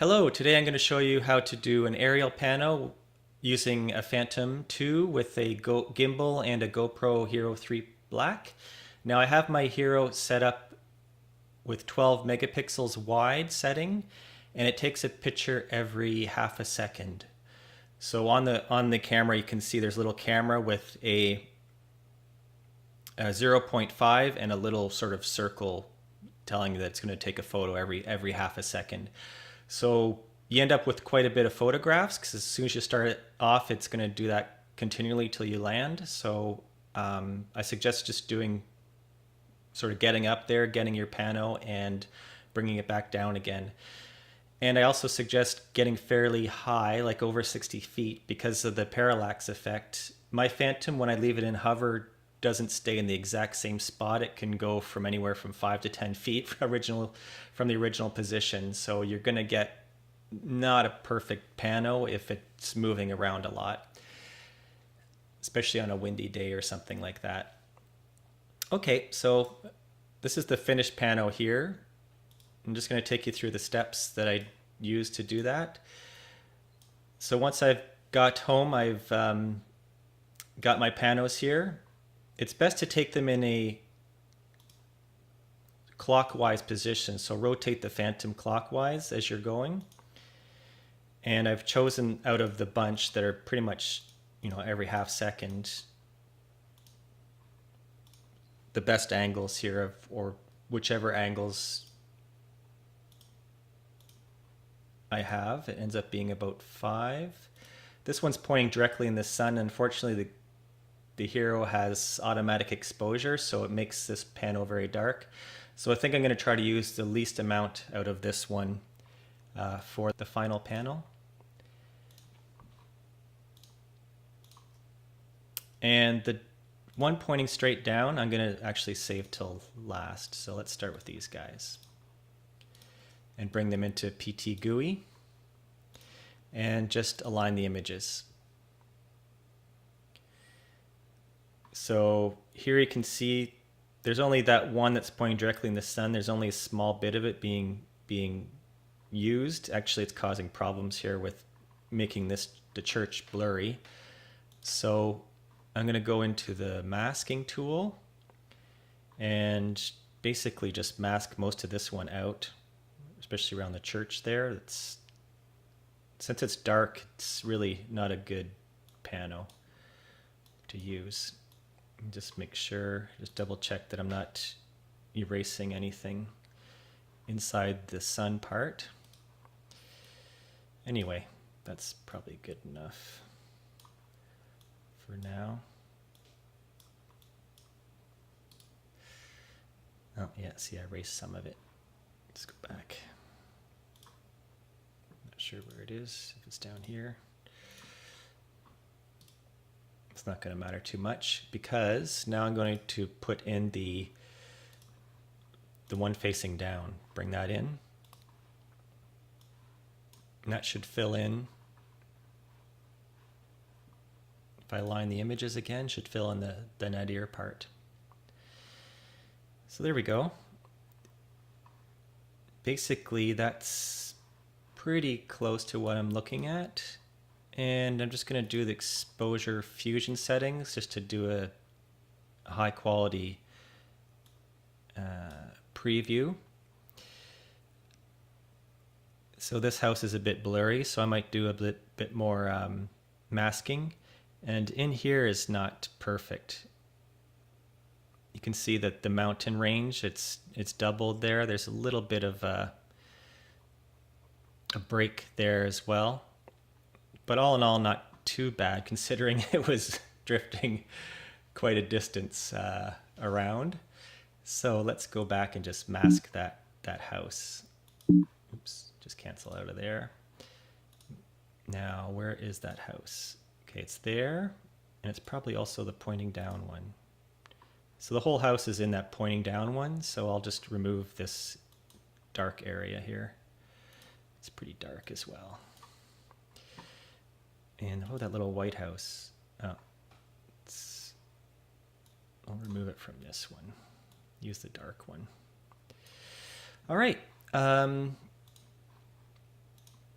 Hello, today I'm going to show you how to do an aerial pano using a Phantom 2 with a gimbal and a GoPro Hero 3 Black. Now I have my Hero set up with 12 megapixels wide setting, and it takes a picture every half a second. So on the camera you can see there's a little camera with a 0.5 and a little sort of circle telling you that it's going to take a photo every half a second. So you end up with quite a bit of photographs because as soon as you start it off, it's going to do that continually till you land. So I suggest just doing sort of getting up there, getting your pano and bringing it back down again. And I also suggest getting fairly high, like over 60 feet, because of the parallax effect. My Phantom, when I leave it in hover, doesn't stay in the exact same spot. It can go from anywhere from 5 to 10 feet from the original position. So you're going to get not a perfect pano if it's moving around a lot, especially on a windy day or something like that. Okay, so this is the finished pano here. I'm just going to take you through the steps that I used to do that. So once I've got home, I've got my panos here. It's best to take them in a clockwise position. So rotate the Phantom clockwise as you're going. And I've chosen out of the bunch that are pretty much, every half second, the best angles here or whichever angles I have. It ends up being about 5. This one's pointing directly in the sun. Unfortunately, the Hero has automatic exposure, so it makes this pano very dark. So I think I'm going to try to use the least amount out of this one for the final panel. And the one pointing straight down, I'm going to actually save till last. So let's start with these guys and bring them into PtGui and just align the images. So here you can see there's only that one that's pointing directly in the sun. There's only a small bit of it being used. Actually, it's causing problems here with making the church blurry. So I'm going to go into the masking tool and basically just mask most of this one out, especially around the church there. Since it's dark, it's really not a good pano to use. Just make sure, just double check that I'm not erasing anything inside the sun part. Anyway, that's probably good enough for now. Oh yeah, see, I erased some of it. Let's go back. Not sure where it is, if it's down here. It's not going to matter too much because now I'm going to put in the one facing down. Bring that in. And that should fill in. If I align the images again, should fill in the nadir part. So there we go. Basically, that's pretty close to what I'm looking at. And I'm just going to do the exposure fusion settings just to do a high quality preview. So this house is a bit blurry, so I might do a bit more masking. And in here is not perfect. You can see that the mountain range, it's doubled there. There's a little bit of a break there as well. But all in all, not too bad considering it was drifting quite a distance around. So let's go back and just mask that house. Oops, just cancel out of there. Now, where is that house? Okay, it's there, and it's probably also the pointing down one. So the whole house is in that pointing down one, so I'll just remove this dark area here. It's pretty dark as well. And that little white house. Oh, I'll remove it from this one. Use the dark one. All right.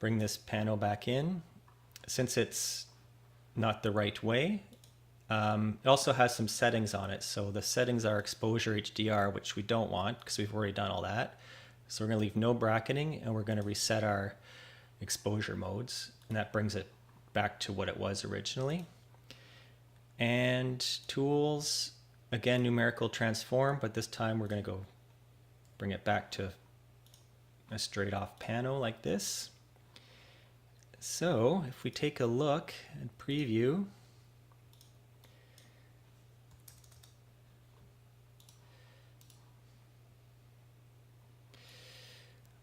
bring this pano back in. Since it's not the right way, it also has some settings on it. So the settings are exposure HDR, which we don't want because we've already done all that. So we're going to leave no bracketing, and we're going to reset our exposure modes, and that brings it back to what it was originally. And tools, again, numerical transform, but this time we're going to go bring it back to a straight off pano like this. So if we take a look and preview,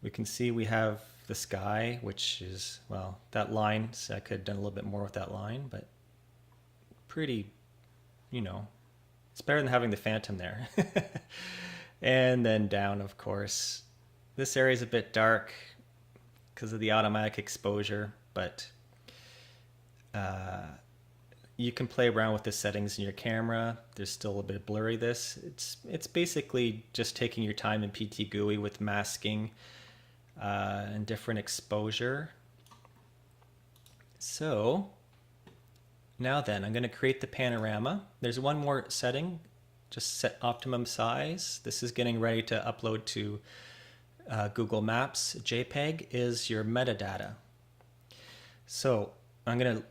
we can see we have the sky, which is, well, that line, so I could have done a little bit more with that line, but pretty, you know, it's better than having the phantom there. And then down, of course, this area is a bit dark because of the automatic exposure, but you can play around with the settings in your camera. There's still a bit of blurry this. It's basically just taking your time in PtGui with masking and different exposure. So now then, I'm going to create the panorama. There's one more setting, just set optimum size. This is getting ready to upload to Google Maps. JPEG is your metadata. So I'm going to,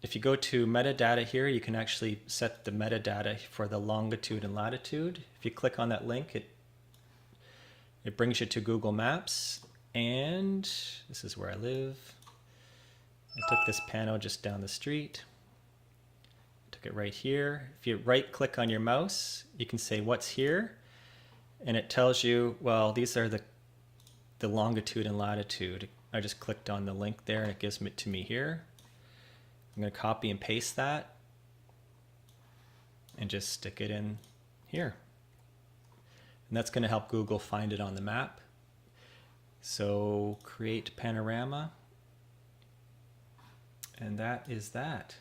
if you go to metadata here, you can actually set the metadata for the longitude and latitude. If you click on that link, it brings you to Google Maps, and this is where I live. I took this pano just down the street. Took it right here. If you right click on your mouse, you can say what's here, and it tells you, well, these are the longitude and latitude. I just clicked on the link there and it gives it to me here. I'm going to copy and paste that and just stick it in here. And that's going to help Google find it on the map. So create panorama. And that is that.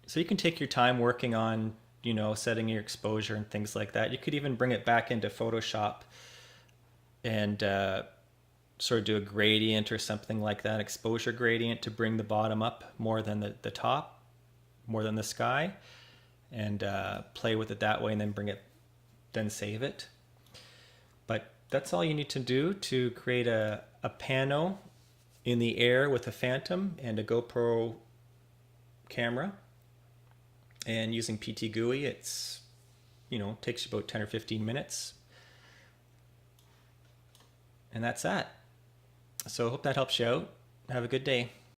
So you can take your time working on, you know, setting your exposure and things like that. You could even bring it back into Photoshop and sort of do a gradient or something like that, exposure gradient to bring the bottom up more than the top, more than the sky, and play with it that way, and then bring it, then save it. But that's all you need to do to create a pano in the air with a phantom and a GoPro camera. And using PtGui, it's, you know, takes you about 10 or 15 minutes. And that's that. So I hope that helps you out. Have a good day.